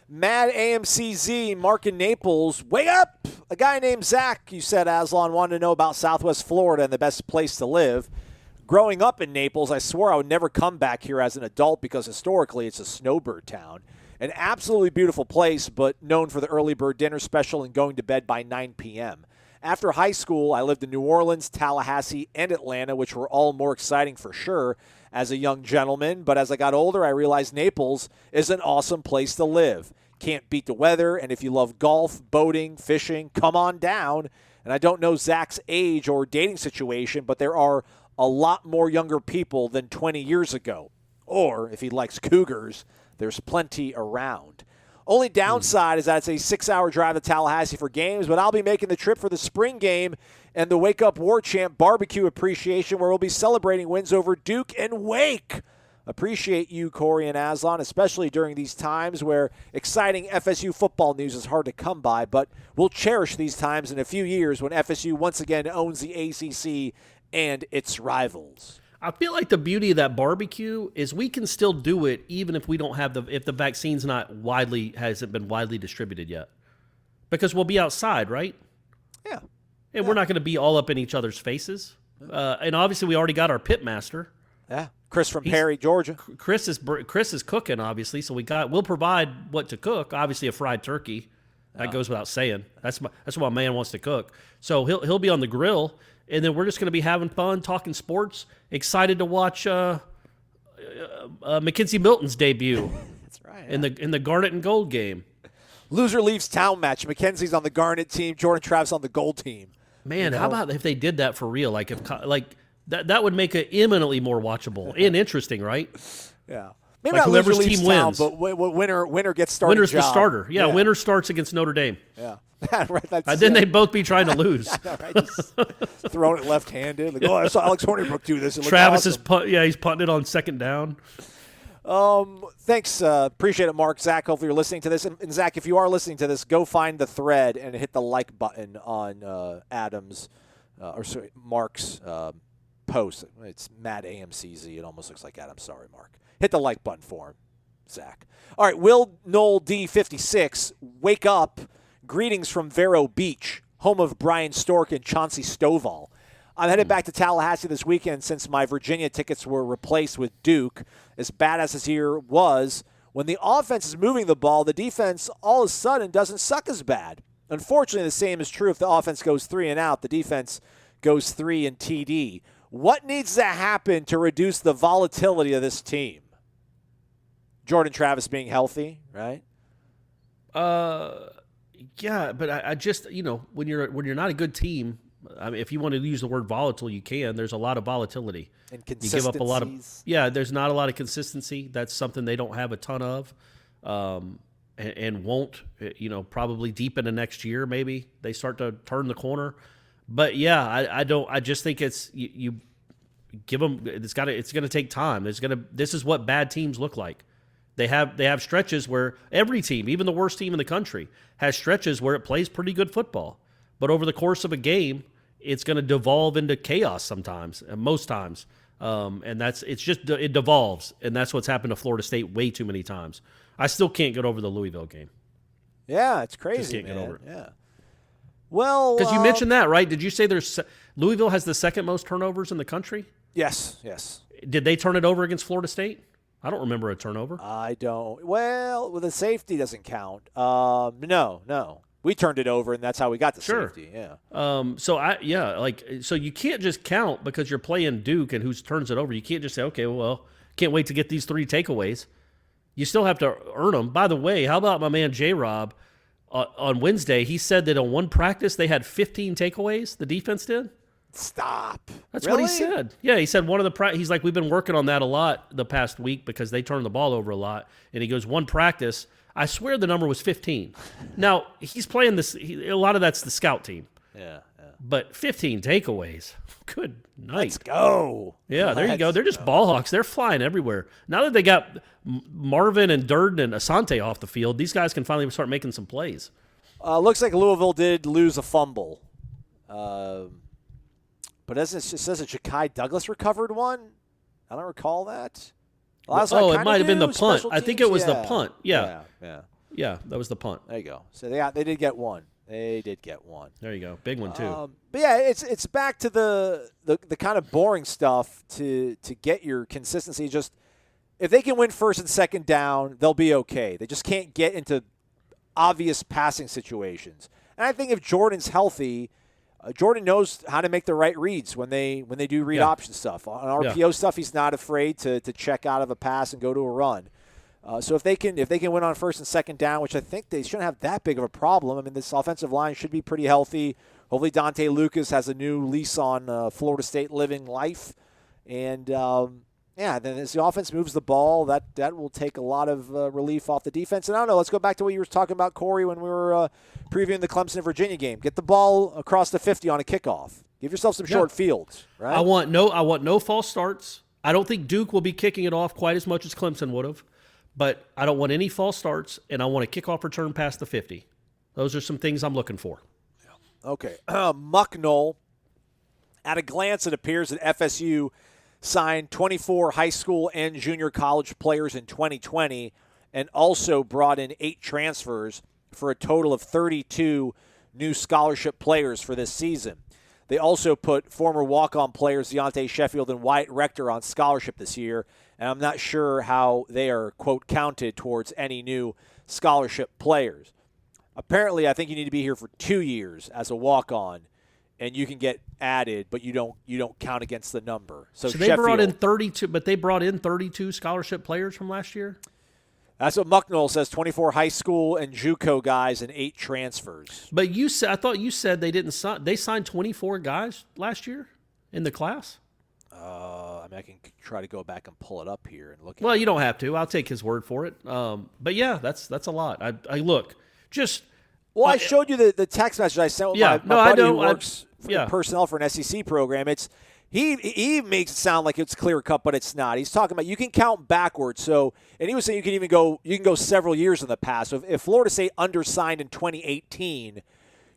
Mad AMCZ, Mark in Naples. Wake up! A guy named Zach, you said, Aslan, wanted to know about Southwest Florida and the best place to live. Growing up in Naples, I swore I would never come back here as an adult because historically it's a snowbird town. An absolutely beautiful place, but known for the early bird dinner special and going to bed by 9 p.m. After high school, I lived in New Orleans, Tallahassee, and Atlanta, which were all more exciting for sure as a young gentleman. But as I got older, I realized Naples is an awesome place to live. Can't beat the weather, and if you love golf, boating, fishing, come on down. And I don't know Zach's age or dating situation, but there are a lot more younger people than 20 years ago. Or, if he likes cougars, there's plenty around. Only downside is that it's a 6-hour drive to Tallahassee for games, but I'll be making the trip for the spring game and the Wake Up Warchant barbecue appreciation, where we'll be celebrating wins over Duke and Wake. Appreciate you, Corey and Aslan, especially during these times where exciting FSU football news is hard to come by, but we'll cherish these times in a few years when FSU once again owns the ACC and its rivals. I feel like the beauty of that barbecue is we can still do it even if we don't have if the vaccine's hasn't been widely distributed yet, because we'll be outside, right? Yeah. And we're not going to be all up in each other's faces. And obviously we already got our pit master. Yeah. Chris from Perry, Georgia. Chris is cooking, obviously, so we'll provide what to cook. Obviously, a fried turkey. That goes without saying. That's what my man wants to cook. So he'll be on the grill, and then we're just going to be having fun, talking sports. Excited to watch Mackenzie Milton's debut. That's right. In the Garnet and Gold game. Loser leaves town match. Mackenzie's on the Garnet team. Jordan Travis on the Gold team. Man, how about if they did that for real? Like that would make it eminently more watchable and interesting, right? Yeah. Maybe like not whoever's loser team leaves town, wins. but winner gets started. Winner's the starter. Yeah, winner starts against Notre Dame. Yeah. Right, And then they'd both be trying to lose. Right, just throwing it left-handed. Like, I saw Alex Hornibrook do this. Travis awesome. he's punting it on second down. Thanks. Appreciate it, Mark. Zach, hopefully you're listening to this. And Zach, if you are listening to this, go find the thread and hit the like button on Mark's post. It's Matt AMCZ. It almost looks like Adam. Sorry, Mark. Hit the like button for him, Zach. All right, Will Knoll D56, wake up. Greetings from Vero Beach, home of Brian Stork and Chauncey Stovall. I'm headed back to Tallahassee this weekend since my Virginia tickets were replaced with Duke. As bad as this year was, when the offense is moving the ball, the defense all of a sudden doesn't suck as bad. Unfortunately, the same is true if the offense goes 3 and out, the defense goes 3 and TD. What needs to happen to reduce the volatility of this team? Jordan Travis being healthy, right? Yeah, but I just, when you're not a good team, I mean, if you want to use the word volatile, you can. There's a lot of volatility. And you give up a lot of there's not a lot of consistency. That's something they don't have a ton of, and won't. Probably deep into next year, maybe they start to turn the corner. But yeah, I don't. I just think it's you give them. It's going to take time. This is what bad teams look like. They have stretches where every team, even the worst team in the country, has stretches where it plays pretty good football. But over the course of a game, it's going to devolve into chaos sometimes, and most times. And it devolves, and that's what's happened to Florida State way too many times. I still can't get over the Louisville game. Yeah, it's crazy. Just can't get over it. Yeah. Well, because you mentioned that, right? Did you say Louisville has the second most turnovers in the country? Yes. Did they turn it over against Florida State? I don't remember a turnover. I don't. Well, the safety doesn't count. No. We turned it over, and that's how we got the safety. Yeah. So you can't just count because you're playing Duke and who turns it over. You can't just say, okay, well, can't wait to get these 3 takeaways. You still have to earn them. By the way, how about my man J-Rob on Wednesday? He said that on one practice they had 15 takeaways. The defense did. Stop. That's really? what he said. Yeah, he said he's like, we've been working on that a lot the past week because they turned the ball over a lot. And he goes, one practice, I swear the number was 15. Now, he's playing this, a lot of that's the scout team. Yeah. But 15 takeaways. Good night. Let's go. Yeah, there you go. They're just ball hawks. They're flying everywhere. Now that they got Marvin and Durden and Asante off the field, these guys can finally start making some plays. Looks like Louisville did lose a fumble. But it says that Ja'Kai Douglas recovered one. I don't recall that. It might have been the punt. I think it was the punt. Yeah, that was the punt. There you go. So they did get one. They did get one. There you go. Big one too. But yeah, it's back to the kind of boring stuff to get your consistency. Just if they can win first and second down, they'll be okay. They just can't get into obvious passing situations. And I think if Jordan's healthy, Jordan knows how to make the right reads when they do read option stuff. On RPO stuff, he's not afraid to check out of a pass and go to a run. So if they can win on first and second down, which I think they shouldn't have that big of a problem. I mean, this offensive line should be pretty healthy. Hopefully Dante Lucas has a new lease on Florida State living life. And, Yeah, then as the offense moves the ball, that will take a lot of relief off the defense. And I don't know, let's go back to what you were talking about, Corey, when we were previewing the Clemson-Virginia game. Get the ball across the 50 on a kickoff. Give yourself some short fields, right? I want no false starts. I don't think Duke will be kicking it off quite as much as Clemson would have, but I don't want any false starts, and I want a kickoff return past the 50. Those are some things I'm looking for. Okay. Mucknell, at a glance, it appears that FSU signed 24 high school and junior college players in 2020 and also brought in 8 transfers for a total of 32 new scholarship players for this season. They also put former walk-on players Deontay Sheffield and Wyatt Rector on scholarship this year, and I'm not sure how they are, quote, counted towards any new scholarship players. Apparently, I think you need to be here for 2 years as a walk-on, and you can get added, but you don't count against the number. So they brought in 32, but they brought in 32 scholarship players from last year? That's what Mucknell says, 24 high school and JUCO guys and 8 transfers. But I thought you said they signed 24 guys last year in the class? I can try to go back and pull it up here and look at Well, you don't have to. I'll take his word for it. But yeah, that's a lot. I look, just Well, I showed you the text message I sent with my buddy who works in personnel for an SEC program. He makes it sound like it's clear cut, but it's not. He's talking about you can count backwards. So, and he was saying you can go several years in the past. So if Florida State undersigned in 2018,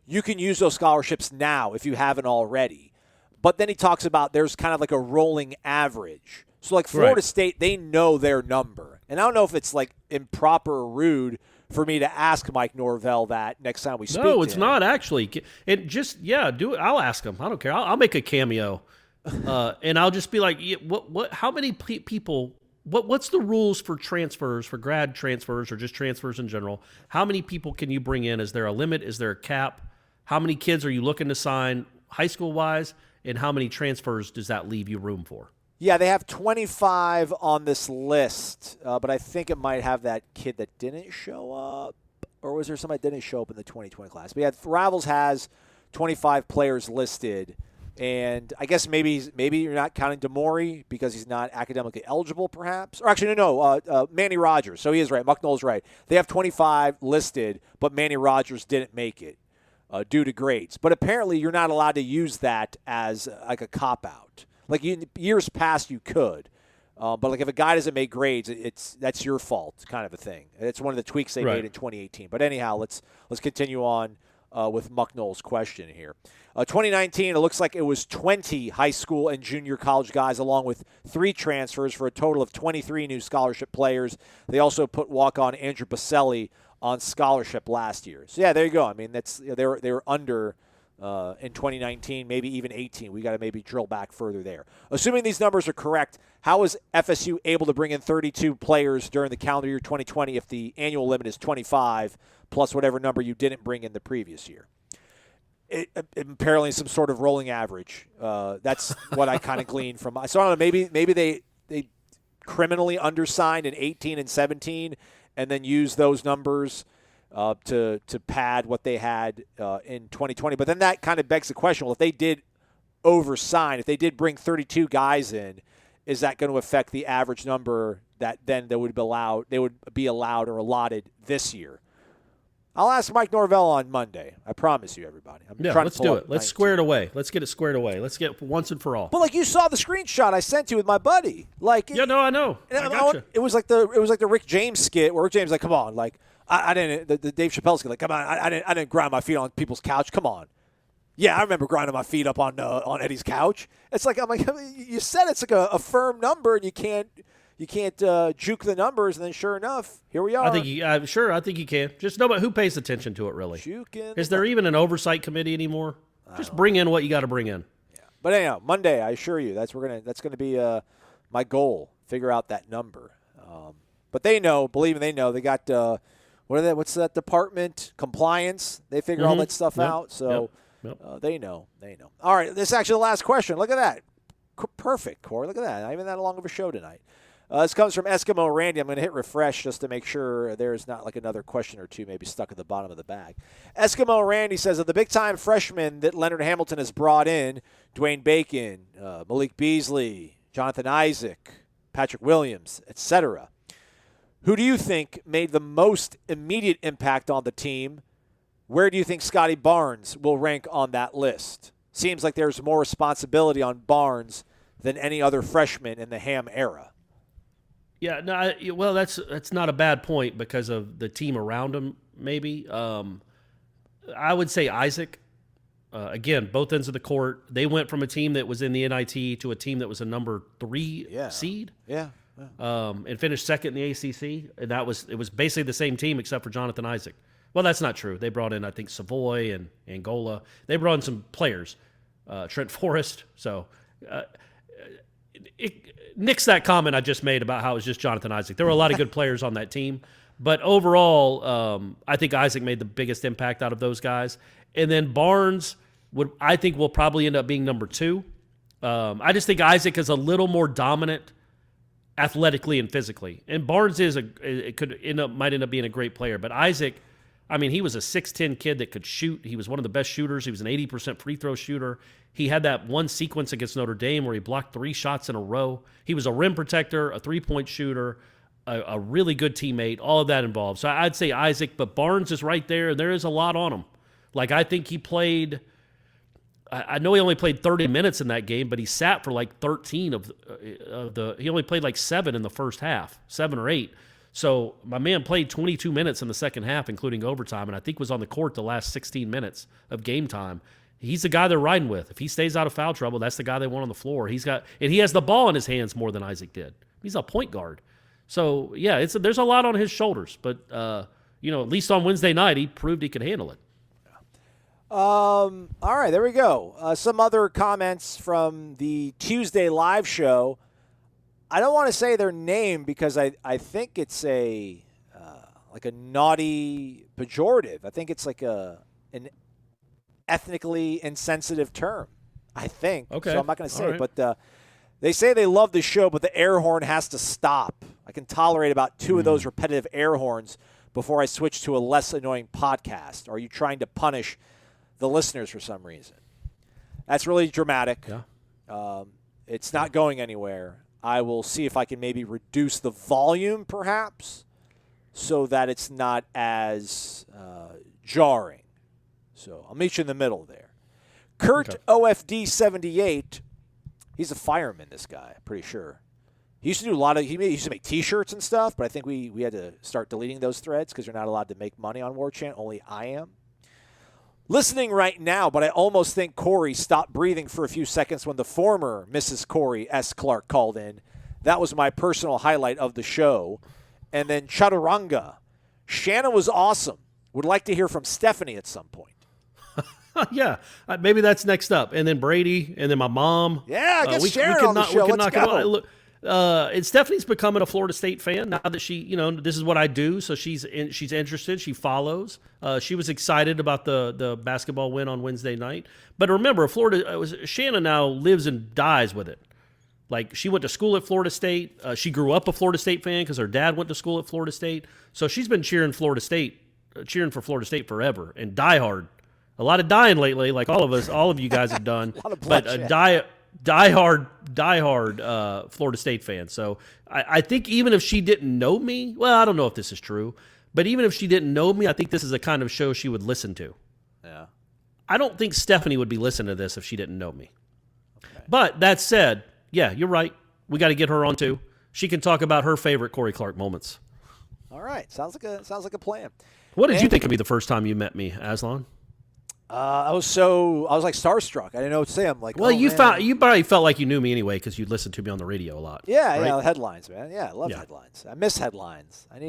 you can use those scholarships now if you haven't already. But then he talks about there's kind of like a rolling average. So like Florida State, they know their number. And I don't know if it's like improper or rude for me to ask Mike Norvell that next time we speak. No, it's not actually. It just do it. I'll ask him. I don't care. I'll make a cameo, and I'll just be like, what? How many people? What's the rules for transfers, for grad transfers, or just transfers in general? How many people can you bring in? Is there a limit? Is there a cap? How many kids are you looking to sign high school wise, and how many transfers does that leave you room for? Yeah, they have 25 on this list, but I think it might have that kid that didn't show up, or was there somebody that didn't show up in the 2020 class? But yeah, Rivals has 25 players listed, and I guess maybe you're not counting DeMaury because he's not academically eligible, perhaps. Or actually, no, Manny Rogers. So he is right. Mucknell's right. They have 25 listed, but Manny Rogers didn't make it due to grades. But apparently, you're not allowed to use that as like a cop-out. Like years past, you could, but like if a guy doesn't make grades, that's your fault, kind of a thing. It's one of the tweaks they made in 2018. But anyhow, let's continue on with Mucknell's question here. 2019, it looks like it was 20 high school and junior college guys, along with 3 transfers for a total of 23 new scholarship players. They also put walk-on Andrew Baselli on scholarship last year. So yeah, there you go. I mean, they were under. In 2019, maybe even 18. We got to maybe drill back further there. Assuming these numbers are correct, how was FSU able to bring in 32 players during the calendar year 2020 if the annual limit is 25 plus whatever number you didn't bring in the previous year? Apparently some sort of rolling average. That's what I kind of gleaned from. So I don't know, maybe they criminally undersigned in 18 and 17 and then used those numbers to pad what they had in 2020. But then that kind of begs the question, well, if they did oversign, if they did bring 32 guys in, is that going to affect the average number that then they would be allowed or allotted this year? I'll ask Mike Norvell on Monday. I promise you, everybody. Let's do it. Let's square it away. Let's get it squared away. Let's get it once and for all. But like you saw the screenshot I sent you with my buddy. I know. I gotcha. It was like the Rick James skit where Rick James like, come on, like I didn't the Dave Chappelle skit, like, come on, I didn't grind my feet on people's couch. Come on. Yeah, I remember grinding my feet up on Eddie's couch. It's like I'm like, you said it's like a firm number and you can't juke the numbers, and then sure enough, here we are. I think you can. Just know about who pays attention to it, really. Juking. Is there even an oversight committee anymore? Just bring in what you got to bring in. Yeah. But anyhow, Monday, I assure you, that's gonna be my goal. Figure out that number. But they know, believe me, they know. They got what's that department? Compliance. They figure all that stuff out. So they know. All right, this is actually the last question. Look at that. Perfect, Corey. Look at that. Not even that long of a show tonight. This comes from Eskimo Randy. I'm going to hit refresh just to make sure there's not like another question or two maybe stuck at the bottom of the bag. Eskimo Randy says, of the big-time freshmen that Leonard Hamilton has brought in, Dwayne Bacon, Malik Beasley, Jonathan Isaac, Patrick Williams, etc. Who do you think made the most immediate impact on the team? Where do you think Scottie Barnes will rank on that list? Seems like there's more responsibility on Barnes than any other freshman in the Ham era. Yeah, no, well, that's not a bad point because of the team around him, maybe. I would say Isaac. Again, both ends of the court. They went from a team that was in the NIT to a team that was a number 3 seed. Yeah. And finished second in the ACC. And it was basically the same team except for Jonathan Isaac. Well, that's not true. They brought in, I think, Savoy and Angola. They brought in some players. Trent Forrest. So nix that comment I just made about how it was just Jonathan Isaac. There were a lot of good players on that team. But overall, I think Isaac made the biggest impact out of those guys. And then Barnes I think will probably end up being number 2. I just think Isaac is a little more dominant athletically and physically. And Barnes might end up being a great player. But Isaac, I mean, he was a 6'10" kid that could shoot. He was one of the best shooters. He was an 80% free throw shooter. He had that one sequence against Notre Dame where he blocked 3 shots in a row. He was a rim protector, a 3-point shooter, a really good teammate, all of that involved. So I'd say Isaac, but Barnes is right there, and there is a lot on him. Like, I think he played – I know he only played 30 minutes in that game, but he sat for like 13 of the – he only played like 7 in the first half, 7 or 8. So my man played 22 minutes in the second half, including overtime, and I think was on the court the last 16 minutes of game time. He's the guy they're riding with. If he stays out of foul trouble, that's the guy they want on the floor. He has the ball in his hands more than Isaac did. He's a point guard. So, yeah, there's a lot on his shoulders. But, at least on Wednesday night, he proved he could handle it. All right, there we go. Some other comments from the Tuesday live show. I don't want to say their name because I think it's a naughty pejorative. I think it's like an ethnically insensitive term, I think. Okay. So I'm not going to say All it. right. But they say they love the show, but the air horn has to stop. I can tolerate about 2 of those repetitive air horns before I switch to a less annoying podcast. Are you trying to punish the listeners for some reason? That's really dramatic. Yeah. It's not going anywhere. I will see if I can maybe reduce the volume, perhaps, so that it's not as jarring. So I'll meet you in the middle there. Kurt OFD 78. He's a fireman, this guy, I'm pretty sure. He used to do he used to make T-shirts and stuff, but I think we had to start deleting those threads because you're not allowed to make money on Warchant. Only I am. Listening right now, but I almost think Corey stopped breathing for a few seconds when the former Mrs. Corey S. Clark called in. That was my personal highlight of the show. And then Chaturanga. Shannon was awesome. Would like to hear from Stephanie at some point. Yeah, maybe that's next up. And then Brady, and then my mom. Yeah, I guess Sharon on the show. Let's go. Look, and Stephanie's becoming a Florida State fan now that she, this is what I do. So she's interested. She follows. She was excited about the basketball win on Wednesday night. But remember, Shannon now lives and dies with it. Like, she went to school at Florida State. She grew up a Florida State fan because her dad went to school at Florida State. So she's been cheering for Florida State forever, and diehard. A lot of dying lately, like all of you guys have done. But a diehard Florida State fan. So I think even if she didn't know me, well, I don't know if this is true, but even if she didn't know me, I think this is the kind of show she would listen to. Yeah. I don't think Stephanie would be listening to this if she didn't know me. Okay. But that said, yeah, you're right. We got to get her on too. She can talk about her favorite Corey Clark moments. All right, sounds like a plan. What did you think of me the first time you met me, Aslan? I was like starstruck. I didn't know what to say. I'm like, well, you probably felt like you knew me anyway because you'd listened to me on the radio a lot. Yeah, right? Yeah, headlines, man. Yeah, I love headlines. I miss headlines. I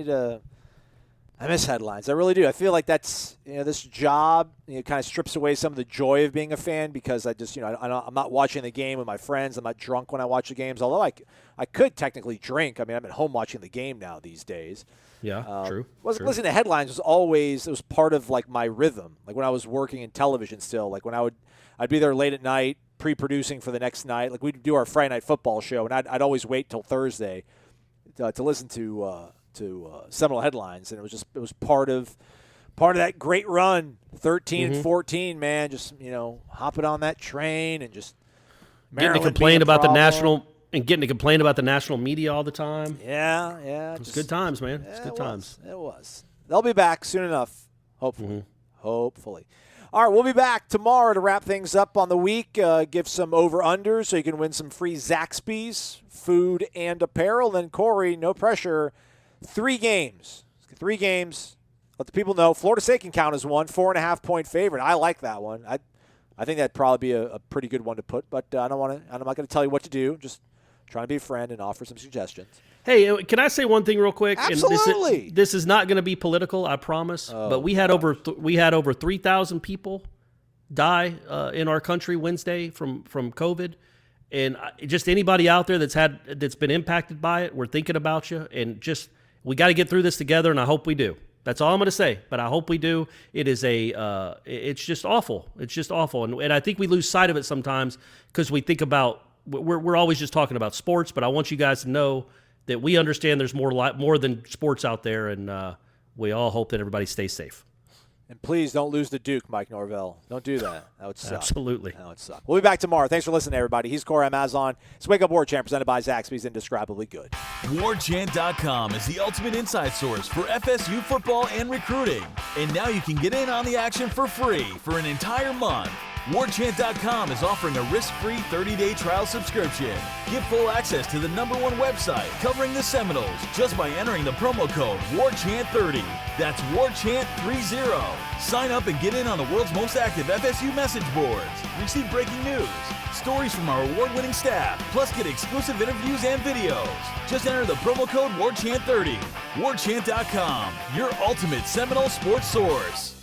miss headlines. I really do. I feel like that's this job kind of strips away some of the joy of being a fan because I just I'm not watching the game with my friends. I'm not drunk when I watch the games. Although I could technically drink. I mean, I'm at home watching the game now these days. Yeah, true. Listening to headlines was part of like my rhythm. Like when I was working in television still, like when I'd be there late at night pre-producing for the next night. Like we'd do our Friday night football show, and I'd always wait till Thursday to listen to Seminole headlines, and it was part of that great run, 13 and 14. Man, just hopping on that train and just getting to complain about the And getting to complain about the national media all the time. Yeah. It's good times, man. It's good times. It was. They'll be back soon enough, hopefully. Hopefully. All right, we'll be back tomorrow to wrap things up on the week, give some over-unders so you can win some free Zaxby's, food and apparel. Then, Corey, no pressure, 3 games. 3 games. Let the people know. Florida State can count as one, 4.5-point favorite. I like that one. I think that'd probably be a pretty good one to put, but I'm not going to tell you what to do. Just trying to be a friend and offer some suggestions. Hey, can I say one thing real quick? Absolutely. And this is not going to be political, I promise. But we had over 3,000 people die in our country Wednesday from COVID, and just anybody out there that's been impacted by it, we're thinking about you, and just we got to get through this together, and I hope we do. That's all I'm going to say, but I hope we do. It is it's just awful. It's just awful, and I think we lose sight of it sometimes because we think about we're always just talking about sports. But I want you guys to know that we understand there's more than sports out there, and we all hope that everybody stays safe. And please don't lose to Duke, Mike Norvell. Don't do that. That would suck. Absolutely. That would suck. We'll be back tomorrow. Thanks for listening, everybody. He's Corey Amazon. It's Wake Up Warchant, presented by Zaxby's Indescribably Good. Warchant.com is the ultimate inside source for FSU football and recruiting. And now you can get in on the action for free for an entire month. Warchant.com is offering a risk-free 30-day trial subscription. Get full access to the #1 website covering the Seminoles just by entering the promo code WARCHANT30. That's WARCHANT30. Sign up and get in on the world's most active FSU message boards. Receive breaking news, stories from our award-winning staff, plus get exclusive interviews and videos. Just enter the promo code WARCHANT30. Warchant.com, your ultimate Seminole sports source.